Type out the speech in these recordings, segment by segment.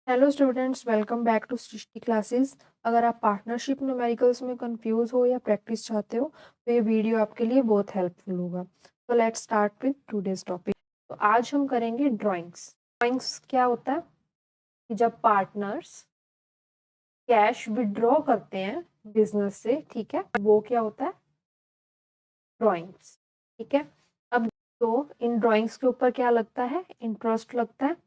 Hello students, welcome back to Srishti classes. अगर आप partnership numericals में कंफ्यूज हो या प्रैक्टिस चाहते हो तो ये वीडियो आपके लिए बहुत हेल्पफुल होगा। तो let's start with today's topic. तो आज हम करेंगे ड्राइंग्स। ड्राइंग्स क्या होता है कि जब पार्टनर्स कैश विड्रॉ करते हैं बिजनेस से, ठीक है, वो क्या होता है, ड्राइंग्स। ठीक है। अब तो इन ड्राइंग्स के ऊपर क्या लगता है, इंटरेस्ट लगता है।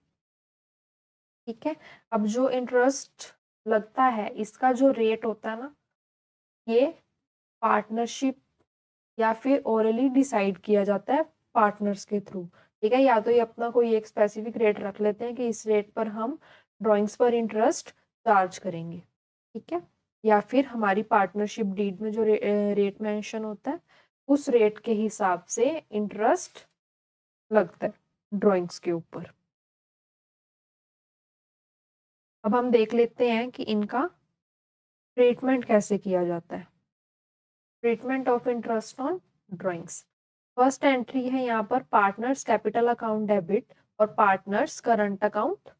ठीक है। अब जो इंटरेस्ट लगता है इसका जो रेट होता है ना, ये पार्टनरशिप या फिर ओरली डिसाइड किया जाता है पार्टनर्स के थ्रू। ठीक है। या तो ये अपना कोई एक स्पेसिफिक रेट रख लेते हैं कि इस रेट पर हम ड्राइंग्स पर इंटरेस्ट चार्ज करेंगे। ठीक है। या फिर हमारी पार्टनरशिप डीड में जो रेट मेंशन होता है उस रेट के हिसाब से इंटरेस्ट लगता है ड्राइंग्स के ऊपर। अब हम देख लेते हैं कि इनका ट्रीटमेंट कैसे किया जाता है। Treatment of interest on drawings. First entry है यहाँ पर पार्टनर्स कैपिटल अकाउंट डेबिट और partners current account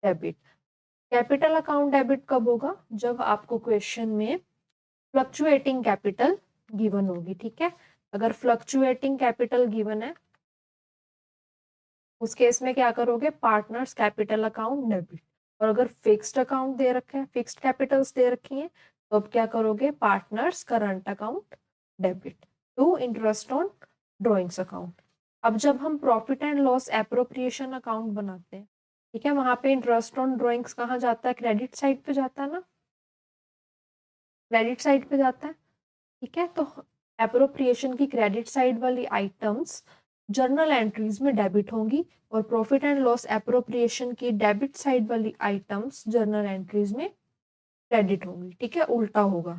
debit. Capital account debit कब होगा, जब आपको क्वेश्चन में फ्लक्चुएटिंग कैपिटल गिवन होगी। ठीक है। अगर फ्लक्चुएटिंग कैपिटल गिवन है उस केस में क्या करोगे, पार्टनर्स कैपिटल अकाउंट डेबिट। और अगर फिक्स्ड अकाउंट दे रखे हैं, फिक्स्ड कैपिटल्स दे रखी हैं, तो अब क्या करोगे, partners current account debit to interest on drawings account. अब जब हम profit and loss appropriation account बनाते हैं, ठीक है, वहां पे इंटरेस्ट ऑन ड्रॉइंग्स कहाँ जाता है, क्रेडिट साइड पे जाता है ना, क्रेडिट साइड पे जाता है। ठीक है। तो एप्रोप्रिएशन की क्रेडिट साइड वाली आइटम्स जर्नल एंट्रीज में डेबिट होंगी और प्रॉफिट एंड लॉस एप्रोप्रिएशन की डेबिट साइड वाली आइटम्स जर्नल एंट्रीज में क्रेडिट होंगी। ठीक है, उल्टा होगा।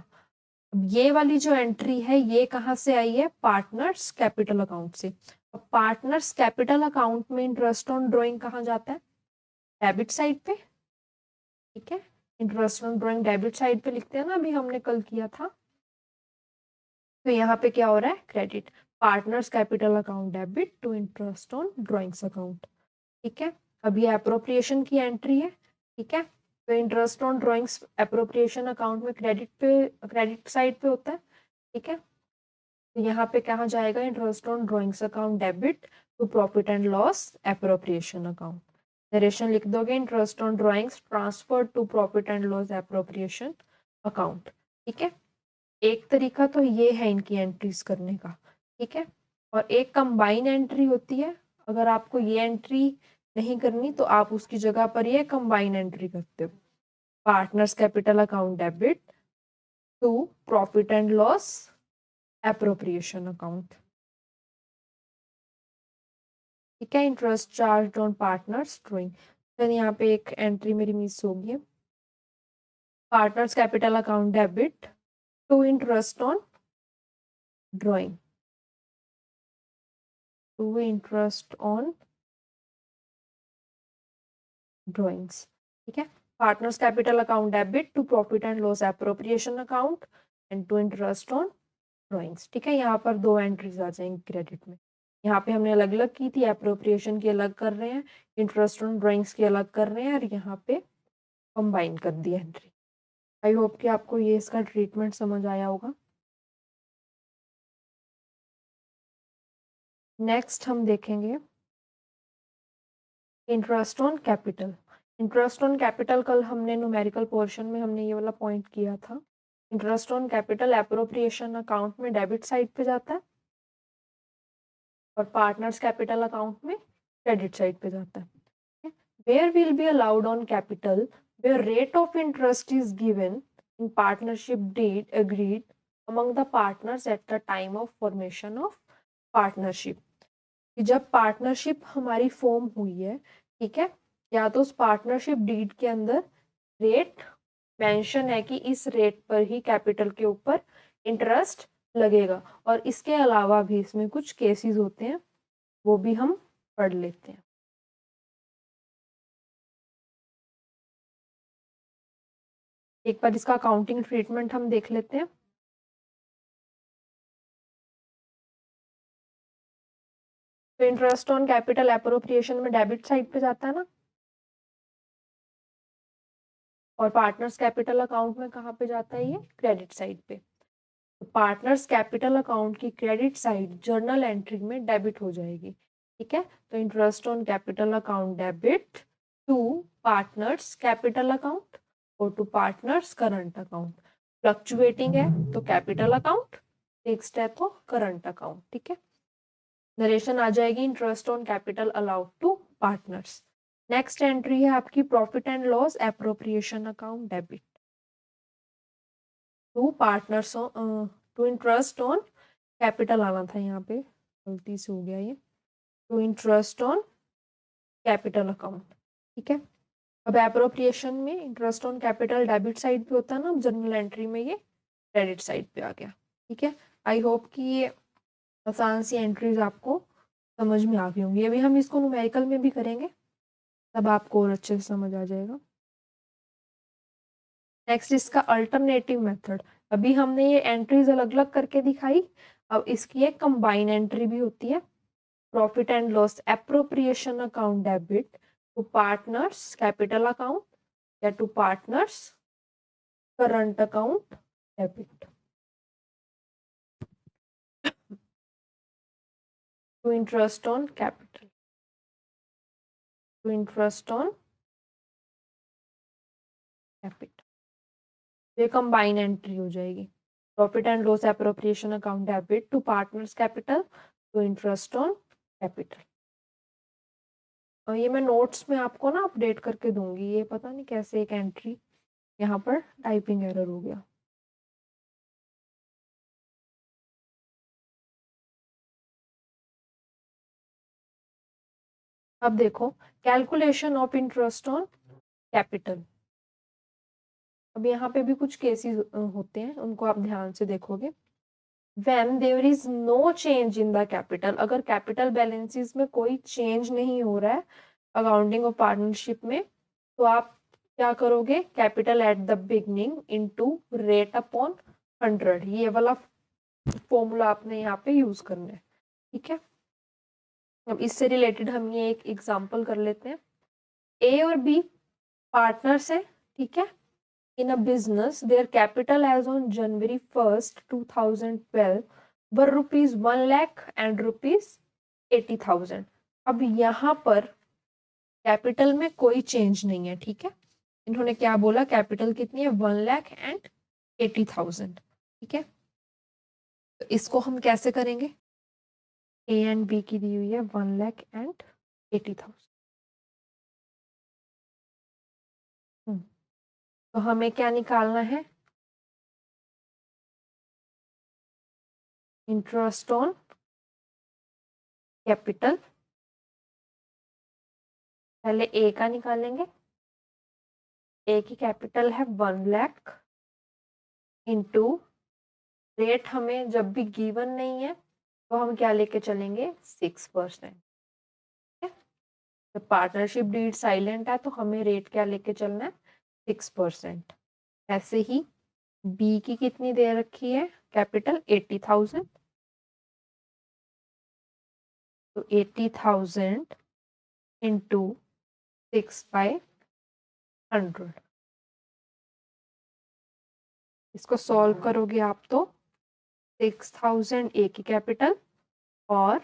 अब ये वाली जो एंट्री है ये कहाँ से आई है, पार्टनर्स कैपिटल अकाउंट से। अब पार्टनर्स कैपिटल अकाउंट में इंटरेस्ट ऑन ड्रॉइंग कहाँ जाता है, डेबिट साइड पे। ठीक है। Interest on drawing debit side पे लिखते हैं ना, अभी हमने कल किया था। तो यहाँ पे क्या हो रहा है, credit, partners capital account debit to interest on drawings account. ठीक है। अब ये अप्रोप्रिएशन की एंट्री है। ठीक है। तो interest on drawings appropriation account में क्रेडिट साइड पे होता है। ठीक है। तो यहाँ पे कहाँ जाएगा, interest on drawings account debit to profit and loss appropriation account. Narration लिख दोगे, interest on drawings transfer to profit and loss appropriation account. ठीक है। एक तरीका तो ये है इनकी एंट्रीज करने का। ठीक है। और एक कंबाइन एंट्री होती है, अगर आपको ये एंट्री नहीं करनी तो आप उसकी जगह पर ये कंबाइन एंट्री करते हो, partners capital account debit to profit and loss appropriation account. ठीक है। Interest charge on partners drawing. फिर यहाँ पे एक एंट्री मेरी मिस होगी, partners capital account debit to interest on drawing, to interest on drawings. ठीक है। Partners capital account debit to profit and loss appropriation account and to interest on drawings. ठीक है। यहाँ पर दो एंट्रीज आ जाएंगी क्रेडिट में। यहाँ पे हमने अलग अलग की थी, एप्रोप्रिएशन की अलग कर रहे हैं, इंटरेस्ट ऑन ड्रॉइंग्स की अलग कर रहे हैं, और यहाँ पे कंबाइन कर दी एंट्री। आई होप कि आपको ये इसका ट्रीटमेंट समझ आया होगा। नेक्स्ट हम देखेंगे interest on capital. Interest on capital कल हमने न्यूमेरिकल पोर्शन में हमने ये वाला पॉइंट किया था। Interest on capital appropriation account में डेबिट साइड पे जाता है और पार्टनर्स कैपिटल अकाउंट में क्रेडिट साइड पे जाता है। Where will be allowed on capital where rate of interest is given in partnership deed agreed among the partners at the time of formation of partnership. जब partnership हमारी form हुई है, ठीक है, या तो उस पार्टनरशिप डीड के अंदर रेट मेंशन है कि इस रेट पर ही कैपिटल के ऊपर इंटरेस्ट लगेगा, और इसके अलावा भी इसमें कुछ केसेस होते हैं वो भी हम पढ़ लेते हैं। एक बार इसका अकाउंटिंग ट्रीटमेंट हम देख लेते हैं। तो इंटरेस्ट ऑन कैपिटल एप्रोप्रिएशन में डेबिट साइड पे जाता है ना, और पार्टनर्स कैपिटल अकाउंट में कहाँ पे जाता है, ये क्रेडिट साइड पे। तो पार्टनर्स कैपिटल अकाउंट की क्रेडिट साइड जर्नल एंट्री में डेबिट हो जाएगी, ठीक है। तो interest on capital account debit to partners capital account और to partners current account. Fluctuating है तो कैपिटल अकाउंट, फिक्स्ड है तो करंट अकाउंट, ठीक है। नरेशन आ जाएगी interest on capital allowed to partners. Next entry है आपकी profit and loss appropriation account debit to partners, to interest on capital आना था, यहाँ पे गलती से हो गया ये, to interest on capital account, ठीक है। अब एप्रोप्रिएशन में interest on capital debit side पे होता है ना, अब जनरल एंट्री में ये क्रेडिट साइड पे आ गया, ठीक है। आई होप कि ये आसान सी एंट्रीज आपको समझ में आ गई होंगी। अभी हम इसको न्यूमेरिकल में भी करेंगे, तब आपको और अच्छे से समझ आ जाएगा। नेक्स्ट इसका अल्टरनेटिव मेथड। अभी हमने ये एंट्रीज अलग अलग करके दिखाई, अब इसकी एक कंबाइन एंट्री भी होती है, profit and loss appropriation account debit to partners capital account या to partners current account debit to interest on capital, to interest on capital. ये कंबाइन एंट्री हो जाएगी, profit and loss appropriation account debit to partners capital to interest on capital. और ये मैं notes में आपको ना अपडेट करके दूंगी, ये पता नहीं कैसे एक एंट्री यहाँ पर टाइपिंग एरर हो गया। अब देखो calculation of interest on capital. अब यहाँ पे भी कुछ केसेस होते हैं, उनको आप ध्यान से देखोगे। When there is no change in the capital, अगर कैपिटल बैलेंसेस में कोई चेंज नहीं हो रहा है अकाउंटिंग ऑफ पार्टनरशिप में, तो आप क्या करोगे, capital at the beginning into rate upon 100, ये वाला फॉर्मूला आपने यहाँ पे यूज करना है, ठीक है। अब इससे रिलेटेड हम ये एक एग्जांपल कर लेते हैं। ए और बी पार्टनर्स है, ठीक है। In a business, their capital as on January 1st, 2012 were rupees 1 lakh and rupees 80,000। अब यहाँ पर कैपिटल में कोई चेंज नहीं है, ठीक है। इन्होंने क्या बोला, कैपिटल कितनी है, 1 लाख एंड 80,000, ठीक है। तो इसको हम कैसे करेंगे, ए एंड बी की दी हुई है 1 लाख एंड 80,000। तो हमें क्या निकालना है, इंटरेस्ट ऑन कैपिटल। पहले ए का निकालेंगे, ए की कैपिटल है 1 लाख इंटू रेट, हमें जब भी गिवन नहीं है तो हम क्या लेके चलेंगे, 6%। जब पार्टनरशिप डीड साइलेंट है तो हमें रेट क्या लेके चलना है, 6%। ऐसे ही बी की कितनी दे रखी है कैपिटल, 80,000, तो 80,000 इंटू 6/100। इसको सॉल्व करोगे आप तो 6,000 ए की कैपिटल और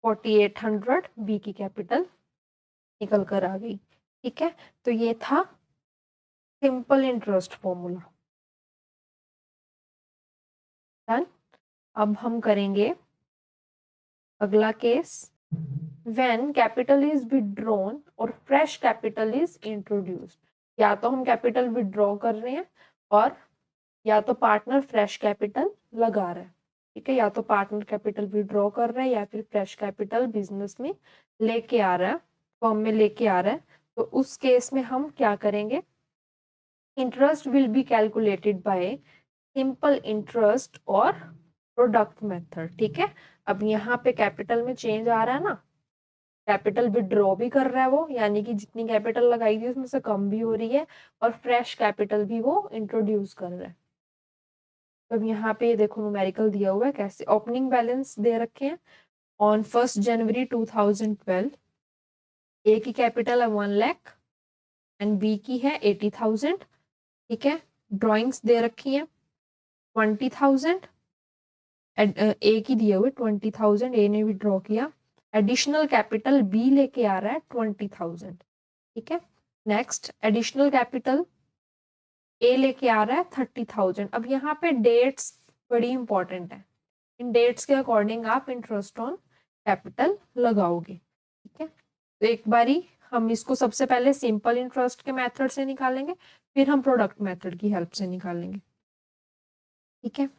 4,800 बी की कैपिटल निकल कर आ गई, ठीक है। तो ये था सिंपल इंटरेस्ट फॉर्मूला। डन। अब हम करेंगे अगला case, when capital is withdrawn और फ्रेश कैपिटल इज इंट्रोड्यूस्ड। या तो हम कैपिटल विड्रॉ कर रहे हैं और या तो पार्टनर फ्रेश कैपिटल लगा रहा है, ठीक है। या तो पार्टनर कैपिटल विड्रॉ कर रहा है या फिर फ्रेश कैपिटल बिजनेस में लेके आ रहा है, फॉर्म में लेके आ रहा है। तो उस केस में हम क्या करेंगे, interest will be calculated by simple interest और प्रोडक्ट मेथड, ठीक है। अब यहाँ पे कैपिटल में चेंज आ रहा है ना, कैपिटल विड्रॉ भी कर रहा है वो, यानी कि जितनी कैपिटल लगाई थी उसमें से कम भी हो रही है, और फ्रेश कैपिटल भी वो इंट्रोड्यूस कर रहा है। तो अब यहाँ पे देखो न्यूमेरिकल दिया हुआ है कैसे, ओपनिंग बैलेंस दे रखे हैं ऑन 1 जनवरी 2012, ए की कैपिटल है 1 लाख एंड बी की है 80,000। ठीक है, ड्राइंग्स दे रखी हैं 20,000, ए की दिए हुए 20,000, ए ने भी ड्रॉ किया। एडिशनल कैपिटल बी लेके आ रहा है 20,000। ठीक है, नेक्स्ट एडिशनल कैपिटल ए लेके आ रहा है 30,000। अब यहाँ पे डेट्स बड़ी इंपॉर्टेंट है, इन डेट्स के अकॉर्डिंग आप इंटरेस्ट ऑन कैपिटल लगाओगे। ठीक है, तो एक बारी हम इसको सबसे पहले सिंपल इंटरेस्ट के मेथड से निकालेंगे, फिर हम प्रोडक्ट मेथड की हेल्प से निकालेंगे। ठीक है,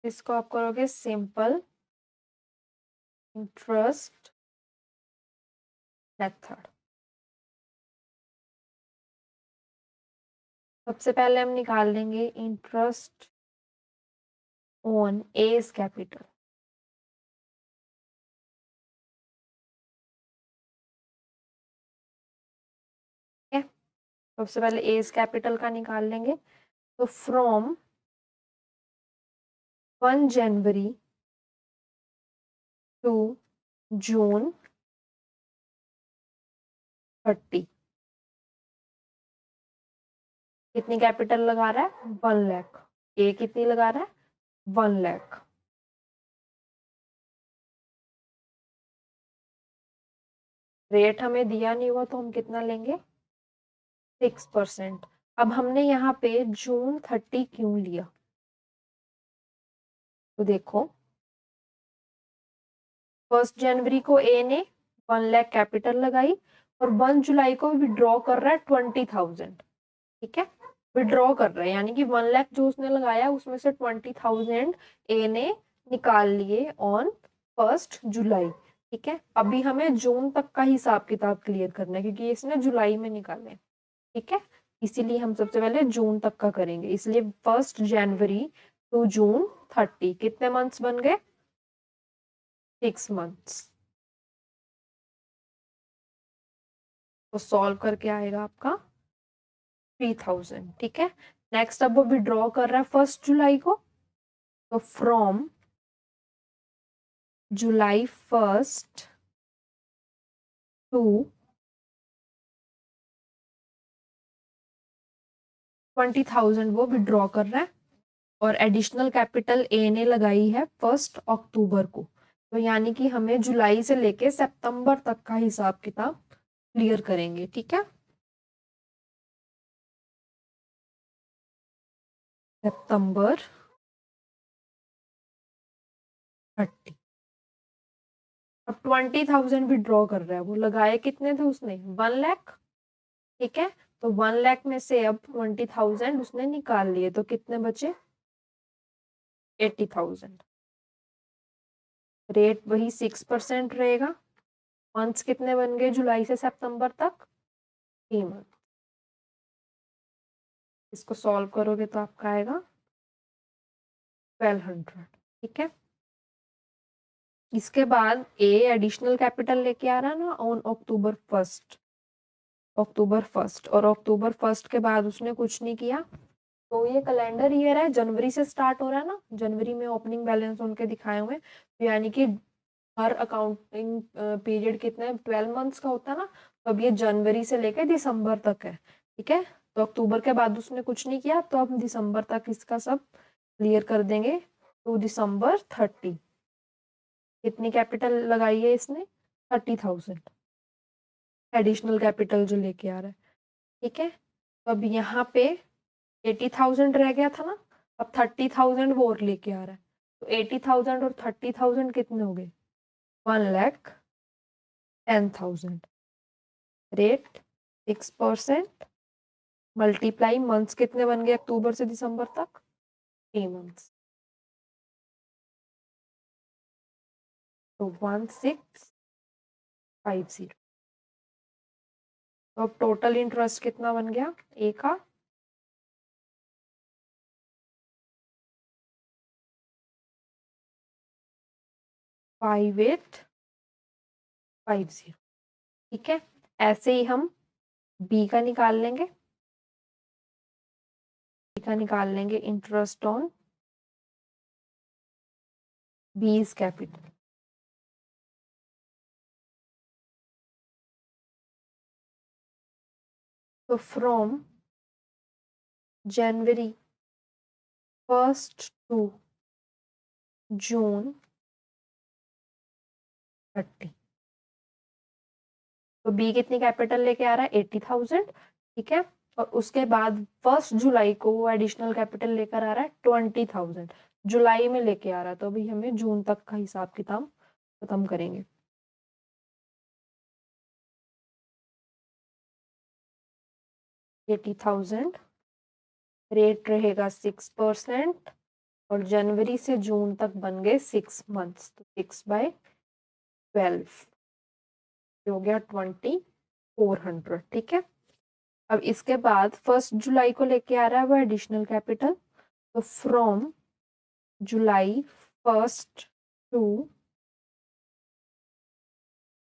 इसको आप करोगे सिंपल इंटरेस्ट मेथड। सबसे पहले हम निकाल लेंगे इंटरेस्ट ऑन एज कैपिटल। ठीक है, सबसे पहले एज कैपिटल का निकाल लेंगे। तो फ्रॉम 1 जनवरी टू जून 30 कितनी कैपिटल लगा रहा है 1 लाख। ए कितनी लगा रहा है 1 लाख। रेट हमें दिया नहीं हुआ तो हम कितना लेंगे 6%। अब हमने यहाँ पे जून 30 क्यों लिया, तो देखो 1 जनवरी को ए ने 1 लाख कैपिटल लगाई और 1 जुलाई को विड्रॉ कर रहा है 20,000। ठीक है, विड्रॉ कर रहा है यानी कि 1 लाख जो उसने लगाया उसमें से 20,000 ए ने निकाल लिए ऑन 1 जुलाई। ठीक है, अभी हमें जून तक का हिसाब किताब क्लियर करना है क्योंकि इसने जुलाई में निकाले। ठीक है, इसीलिए हम सबसे पहले जून तक का करेंगे, इसलिए 1 जनवरी टू जून 30 कितने मंथ्स बन गए 6 मंथ्स। तो सॉल्व करके आएगा आपका 3,000। ठीक है, नेक्स्ट अब वो विड्रॉ कर रहा है 1 जुलाई को, तो फ्रॉम जुलाई 1 टू 20,000 वो विड्रॉ कर रहा है और एडिशनल कैपिटल ए ने लगाई है 1 अक्टूबर को। तो यानी कि हमें जुलाई से लेके सितंबर तक का हिसाब किताब क्लियर करेंगे। ठीक है, सितंबर 30। अब 20,000 विड्रॉ कर रहा है, वो लगाए कितने थे उसने 1 लाख। ठीक है, तो 1 लाख में से अब 20,000 उसने निकाल लिए तो कितने बचे 80,000। रेट वही 6% रहेगा। मंथ्स कितने बन गए जुलाई से सितंबर तक 3 मंथ। इसको सॉल्व करोगे तो आपका आएगा 1200। ठीक है, इसके बाद ए एडिशनल कैपिटल लेके आ रहा है ना ऑन अक्टूबर 1 और अक्टूबर 1 के बाद उसने कुछ नहीं किया। तो ये कैलेंडर ईयर है, जनवरी से स्टार्ट हो रहा है ना, जनवरी में ओपनिंग बैलेंस उनके दिखाए हुए, तो यानी कि हर अकाउंटिंग पीरियड कितने 12 मंथ्स का होता है ना, तो अब ये जनवरी से लेकर दिसंबर तक है। ठीक है, तो अक्टूबर के बाद उसने कुछ नहीं किया तो अब दिसंबर तक इसका सब क्लियर कर देंगे। तो दिसंबर 30 कितनी कैपिटल लगाई है इसने 30,000 एडिशनल कैपिटल जो लेके आ रहा है। ठीक है, तो अब यहाँ पे 80,000 रह गया था ना, अब 30,000 वो और लेके आ रहा है। तो 80,000 और 30,000 कितने हो गए 1,10,000। रेट 6%, मल्टीप्लाई मंथ्स कितने बन गए अक्टूबर से दिसंबर तक 3 मंथ्स, तो 1650। तो अब टोटल इंटरेस्ट कितना बन गया ए का 5850। ठीक है, ऐसे ही हम बी का निकाल लेंगे। बी का निकाल लेंगे इंटरेस्ट ऑन बीज कैपिटल। तो फ्रॉम जनवरी 1 टू जून 30। तो बी कितनी कैपिटल लेके आ रहा है 80,000, ठीक है। और उसके बाद 1 जुलाई को वो एडिशनल कैपिटल लेकर आ रहा है 20,000, जुलाई में लेके आ रहा है। तो अभी हमें जून तक का हिसाब किताब खत्म करेंगे। $80,000, रेट रहेगा 6%, और जनवरी से जून तक बन गए 6 मंथ्स, तो 6/12 हो गया 2400, ठीक है। अब इसके बाद 1 जुलाई को लेके आ रहा है वो एडिशनल कैपिटल। तो फ्रॉम जुलाई 1 टू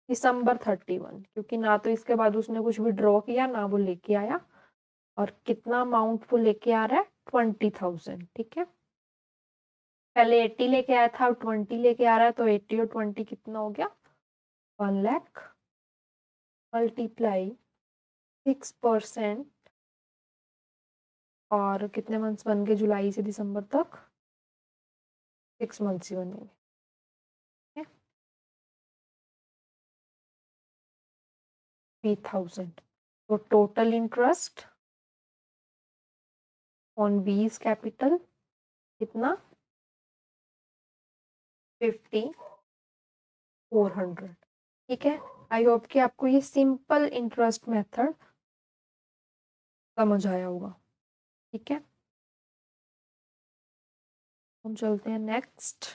दिसंबर 31, क्योंकि ना तो इसके बाद उसने कुछ विड्रॉ किया ना वो लेके आया। और कितना अमाउंट वो लेके आ रहा है 20,000, ठीक है। पहले 80 लेके आया था, 20 लेके आ रहा है, तो 80 और 20 कितना हो गया 1 लाख, मल्टीप्लाई 6%, और कितने मंथ्स बन गए जुलाई से दिसंबर तक, 6 मंथ्स ही बनेंगे। 3,000। तो टोटल इंटरेस्ट ऑन बीज कैपिटल कितना 5,400, ठीक है। आई होप कि आपको ये सिंपल इंटरेस्ट मेथड समझ आया होगा, ठीक है। हम चलते हैं नेक्स्ट।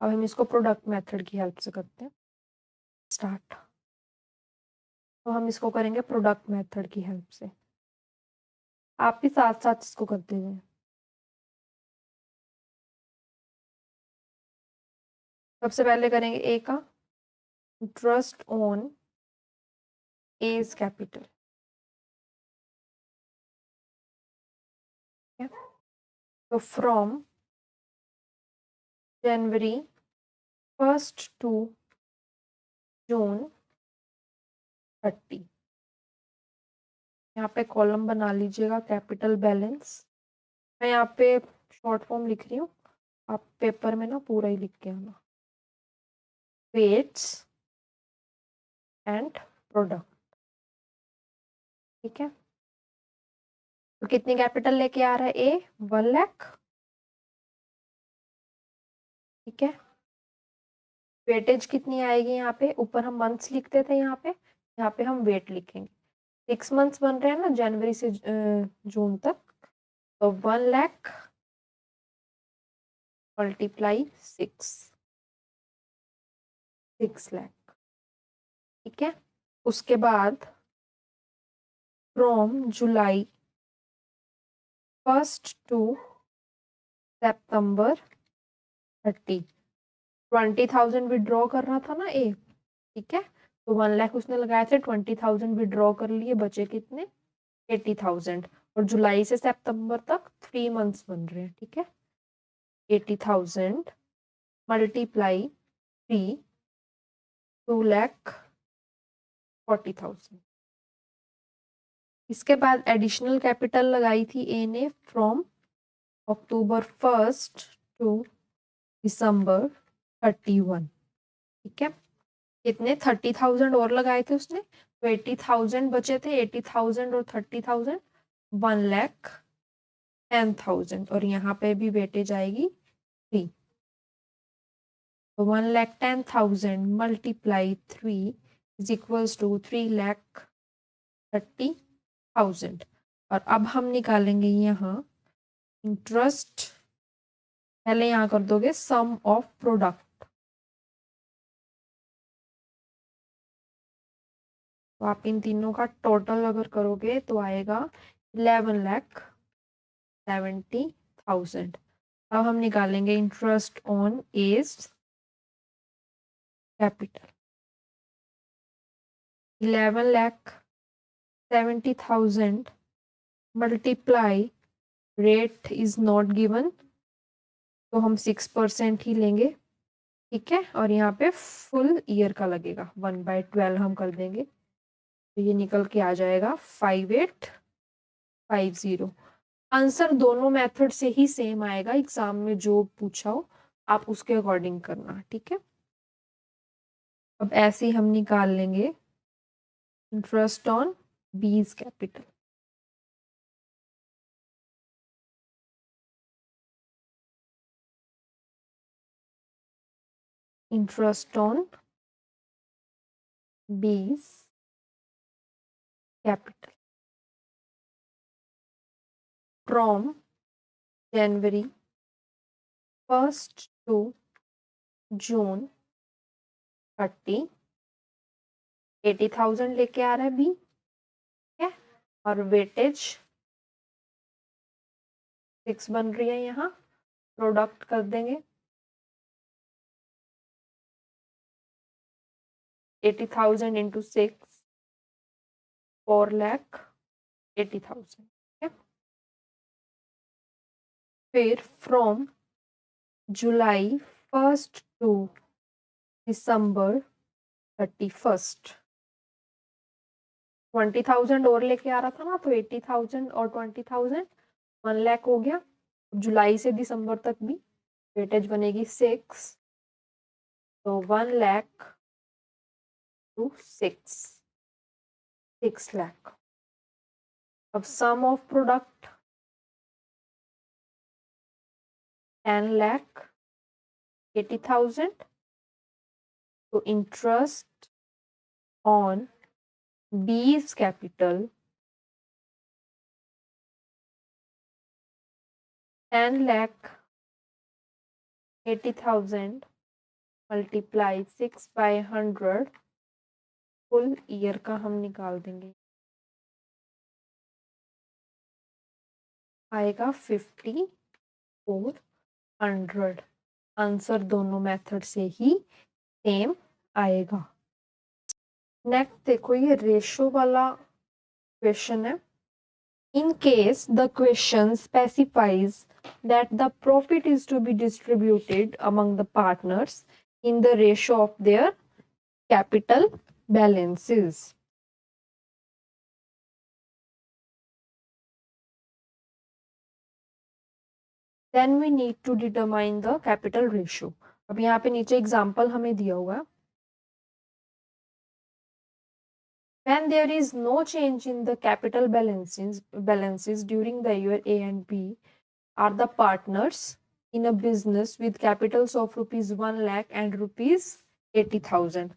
अब हम इसको प्रोडक्ट मेथड की हेल्प से करते हैं स्टार्ट। तो हम इसको करेंगे प्रोडक्ट मेथड की हेल्प से, आप भी साथ साथ इसको करते जाएं। सबसे पहले करेंगे ए का, इंटरेस्ट ऑन एज कैपिटल, तो फ्रॉम जनवरी 1 टू जून 30। यहाँ पे कॉलम बना लीजिएगा कैपिटल बैलेंस। मैं यहाँ पे शॉर्ट फॉर्म लिख रही हूँ, आप पेपर में ना पूरा ही लिख के आना। वेट्स एंड प्रोडक्ट, ठीक है। तो कितनी कैपिटल लेके आ रहा है ए 1 लाख, ठीक है। वेटेज कितनी आएगी यहाँ पे, ऊपर हम मंथ्स लिखते थे, यहाँ पे हम वेट लिखेंगे। 6 मंथ्स बन रहे हैं ना जनवरी से जून तक, तो 1 लाख मल्टीप्लाई 6 लाख, ठीक है। उसके बाद फ्रॉम जुलाई 1 टू सितंबर 30, 20,000 विड्रॉ करना था ना ए, ठीक है। तो 1 लाख उसने लगाए थे, 20,000 विड्रॉ कर लिए, बचे कितने 80,000। और जुलाई से सितंबर तक 3 मंथ्स बन रहे हैं, ठीक है। 80,000 मल्टीप्लाई 3, 2,40,000। इसके बाद एडिशनल कैपिटल लगाई थी ए ने फ्रॉम अक्टूबर 1 टू दिसंबर 31, ठीक है। कितने 30,000 और लगाए थे उसने, तो 80,000 बचे थे, 80,000 और 30,000 1,10,000, और यहाँ पे भी वेटेज आएगी 3, तो 1,10,000 मल्टीप्लाई 3 इज इक्वल्स टू 3,30,000। और अब हम निकालेंगे यहाँ इंटरेस्ट, पहले यहाँ कर दोगे सम ऑफ प्रोडक्ट, तो आप इन तीनों का टोटल अगर करोगे तो आएगा 11,70,000। अब हम निकालेंगे interest on as capital, 11,70,000 multiply, rate is not given, तो हम 6% ही लेंगे, ठीक है। और यहाँ पे फुल ईयर का लगेगा 1/12 हम कर देंगे, तो ये निकल के आ जाएगा 5850। आंसर दोनों मेथड से ही सेम आएगा, एग्जाम में जो पूछा हो आप उसके अकॉर्डिंग करना, ठीक है। अब ऐसे ही हम निकाल लेंगे इंटरेस्ट ऑन बीज कैपिटल। इंटरेस्ट ऑन बीज कैपिटल फ्रॉम जनवरी 1 to जून 30, 80,000 लेके आ रहा है बी, ठीक है। और वेटेज 6 बन रही है, यहाँ प्रोडक्ट कर देंगे 80,000 इंटू 6, 4,80,000, ठीक है। फिर फ्रॉम जुलाई 1 to दिसंबर 31, 20,000 और लेके आ रहा था ना, तो 80,000 और 20,000 1 लाख हो गया। जुलाई से दिसंबर तक भी वेटेज बनेगी 6, तो 1 लाख टू 6 लाख। अब सम ऑफ प्रोडक्ट 10,80,000, तो इंटरेस्ट ऑन बीज कैपिटल 10,80,000 मल्टीप्लाई 6/100 फुल ईयर का हम निकाल देंगे, आएगा 5,400। आंसर दोनों मेथड से ही सेम आएगा। नेक्स्ट देखो, ये रेशो वाला क्वेश्चन है। In case the question specifies that the profit is to be distributed among the partners in the ratio of their capital balances. Then we need to determine the capital ratio. अब यहाँ पे नीचे example हमें दिया हुआ है। When there is no change in the capital balances during the year A and B are the partners in a business with capitals of rupees 1 lakh and rupees 80,000,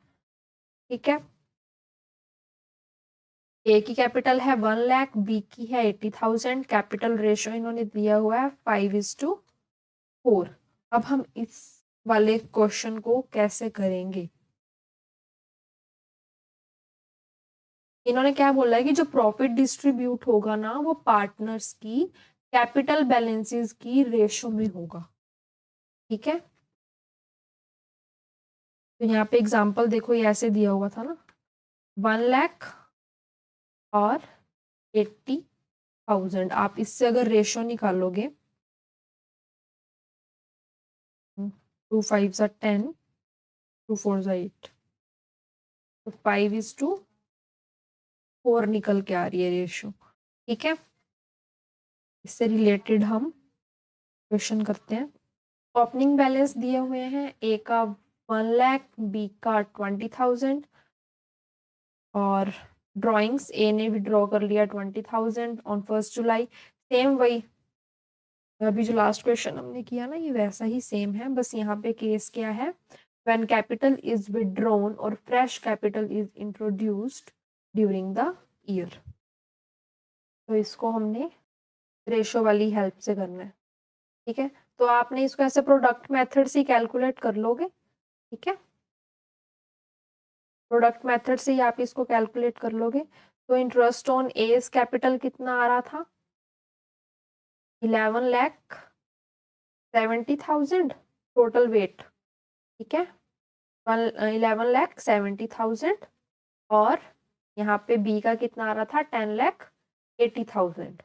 ठीक है। ए की कैपिटल है 1 लाख, बी की है 80,000, कैपिटल रेशो इन्होंने दिया हुआ है 5:4। अब हम इस वाले क्वेश्चन को कैसे करेंगे? इन्होंने क्या बोला है कि जो प्रॉफिट डिस्ट्रीब्यूट होगा ना, वो पार्टनर्स की कैपिटल बैलेंसेस की रेशो में होगा, ठीक है। तो यहाँ पे एग्जांपल देखो, ये ऐसे दिया हुआ था ना, 1 लाख और 80,000। आप इससे अगर रेशो निकालोगे, 2 5 are 10, 2 4 are 8, तो 5:4 निकल के आ रही है रेशो, ठीक है। इससे रिलेटेड हम क्वेश्चन करते हैं। ओपनिंग बैलेंस दिए हुए हैं, ए का 1 लाख, बी का 20,000, और ड्रॉइंग्स ए ने भी ड्रॉ कर लिया 20,000 ऑन 1 जुलाई। सेम वही अभी जो लास्ट क्वेश्चन हमने किया ना, ये वैसा ही सेम है, बस यहाँ पे केस क्या है, व्हेन कैपिटल इज विथड्रॉन और fresh capital is introduced during the year. तो इसको हमने रेशो वाली हेल्प से करना है, ठीक है। तो आपने इसको ऐसे प्रोडक्ट मेथड से कैलकुलेट कर लोगे, ठीक है। प्रोडक्ट मेथड से ही आप इसको कैलकुलेट कर लोगे। तो इंटरेस्ट ऑन एज कैपिटल कितना आ रहा था, 11,70,000 टोटल वेट, ठीक है, 11,70,000। और यहाँ पे बी का कितना आ रहा था, 10,80,000।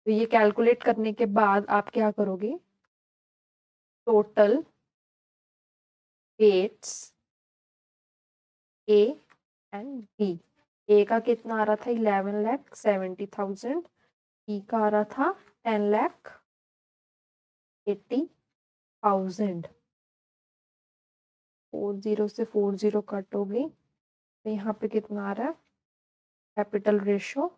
तो ये कैलकुलेट करने के बाद आप क्या करोगे, total weights A and B. A का कितना आ रहा था 11,70,000, बी का आ रहा था 10,80,000। 40 से 40 कट हो गई, तो यहाँ पे कितना आ रहा है कैपिटल रेशो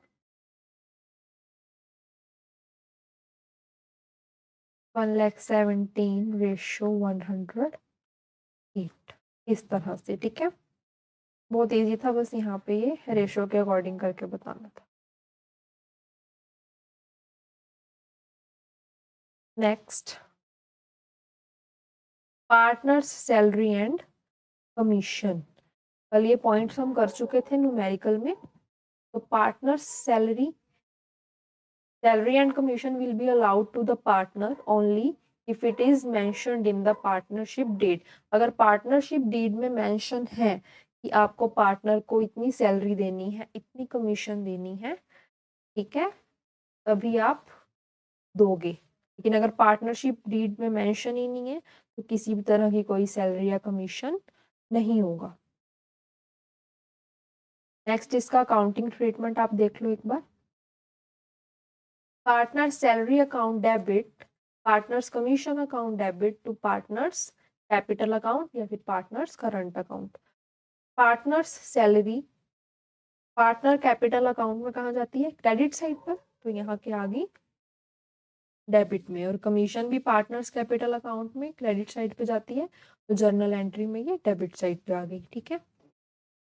1,17,108 इस तरह से। ठीक है, बहुत इजी था, बस यहाँ पे ये रेशो के अकॉर्डिंग करके बताना था। Next, partners salary and commission. कल ये पॉइंट्स हम कर चुके थे न्यूमेरिकल में। तो partners salary and commission will be allowed to the partner only if it is mentioned in the partnership deed। अगर पार्टनरशिप डीड में मेंशन है कि आपको पार्टनर को इतनी सैलरी देनी है, इतनी कमीशन देनी है, ठीक है, तभी आप दोगे। लेकिन अगर पार्टनरशिप डीड में मेंशन ही नहीं है तो किसी भी तरह की कोई सैलरी या कमीशन नहीं होगा। नेक्स्ट, इसका अकाउंटिंग ट्रीटमेंट आप देख लो एक बार। Partner salary account debit, partners commission account debit to partners capital account या फिर partners current account. Partners salary partner capital account में कहाँ जाती है, क्रेडिट साइड पर, तो यहाँ के आगे डेबिट में। और कमीशन भी पार्टनर्स कैपिटल अकाउंट में क्रेडिट साइड पे जाती है, तो जर्नल एंट्री में ये डेबिट साइड पे आ गई। ठीक है,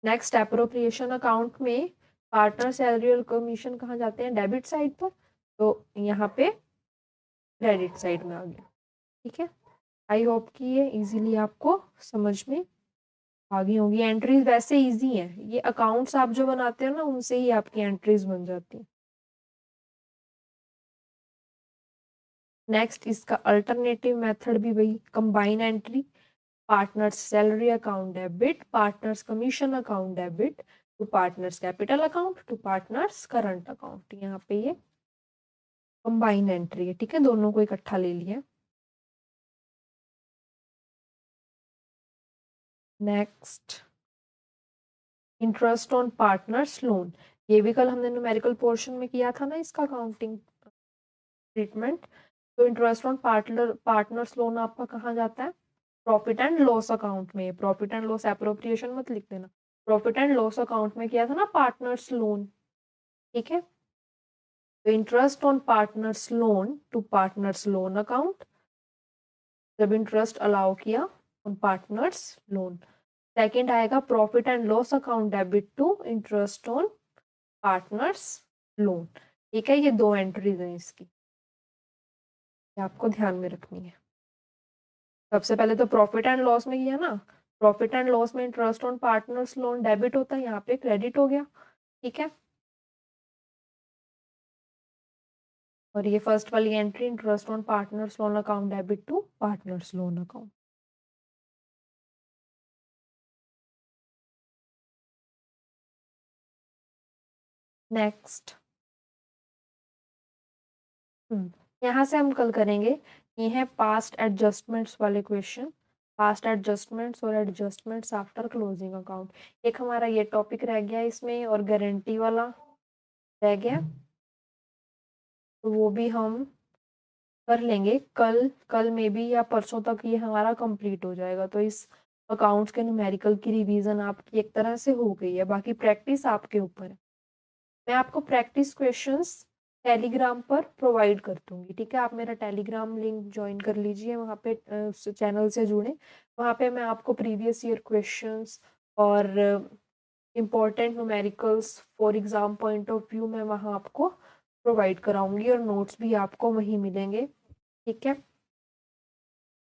नेक्स्ट, एप्रोप्रिएशन अकाउंट में पार्टनर सैलरी और कमीशन कहाँ जाते हैं, डेबिट साइड पर, तो यहाँ पे क्रेडिट साइड में आ गया। ठीक है, आई होप कि ये इजीली आपको समझ में आ गई होंगी। एंट्रीज वैसे इजी हैं, ये अकाउंट्स आप जो बनाते हो ना उनसे ही आपकी एंट्रीज बन जाती हैं। नेक्स्ट, इसका अल्टरनेटिव मेथड भी वही, combine entry, partners salary account debit, partners commission account debit to partners capital account to partners current account. यहाँ पे ये कंबाइन एंट्री है। ठीक है, दोनों को इकट्ठा ले लिया। Next, interest on partners loan, ये भी कल हमने न्यूमेरिकल पोर्शन में किया था ना इसका अकाउंटिंग ट्रीटमेंट। तो इंटरेस्ट ऑन पार्टनर्स लोन आपका कहाँ जाता है, प्रॉफिट एंड लॉस अकाउंट में। प्रॉफिट एंड लॉस एप्रोप्रिएशन मत लिख देना, प्रॉफिट एंड लॉस अकाउंट में किया था ना पार्टनर्स लोन। ठीक है, तो interest on partners loan to partners loan account, जब इंटरेस्ट अलाउ किया ऑन पार्टनर्स लोन। सेकंड आएगा profit and loss account debit to interest on partners loan. ठीक है, ये दो एंट्रीज हैं इसकी, आपको ध्यान में रखनी है। सबसे पहले तो प्रॉफिट एंड लॉस में किया ना, प्रॉफिट एंड लॉस में interest on partners loan debit होता है, यहाँ पे क्रेडिट हो गया। ठीक है, और ये फर्स्ट वाली entry interest on partners loan account debit to partners loan account. Next, यहाँ से हम कल करेंगे, ये है पास्ट एडजस्टमेंट्स वाले क्वेश्चन, पास्ट एडजस्टमेंट्स और एडजस्टमेंट्स आफ्टर क्लोजिंग अकाउंट। एक हमारा ये टॉपिक रह गया इसमें, और गारंटी वाला रह गया, तो वो भी हम कर लेंगे कल में भी या परसों तक ये हमारा कंप्लीट हो जाएगा। तो इस अकाउंट्स के न्यूमेरिकल की रिवीजन आपकी एक तरह से हो गई है, बाकी प्रैक्टिस आपके ऊपर है। मैं आपको प्रैक्टिस क्वेश्चंस टेलीग्राम पर प्रोवाइड कर दूंगी। ठीक है, आप मेरा टेलीग्राम लिंक ज्वाइन कर लीजिए, वहाँ पे उस चैनल से जुड़े, वहाँ पे मैं आपको प्रीवियस ईयर क्वेश्चंस और important numericals for exam point of view मैं वहाँ आपको प्रोवाइड कराऊंगी, और नोट्स भी आपको वहीं मिलेंगे। ठीक है,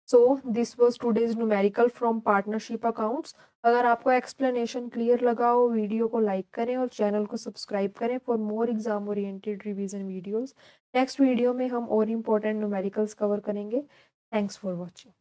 so this was today's numerical from partnership accounts. अगर आपको एक्सप्लेनेशन क्लियर लगा हो, वीडियो को लाइक करें और चैनल को सब्सक्राइब करें for more exam oriented revision videos. Next video में हम और इम्पोर्टेंट न्यूमेरिकल्स कवर करेंगे। Thanks for watching.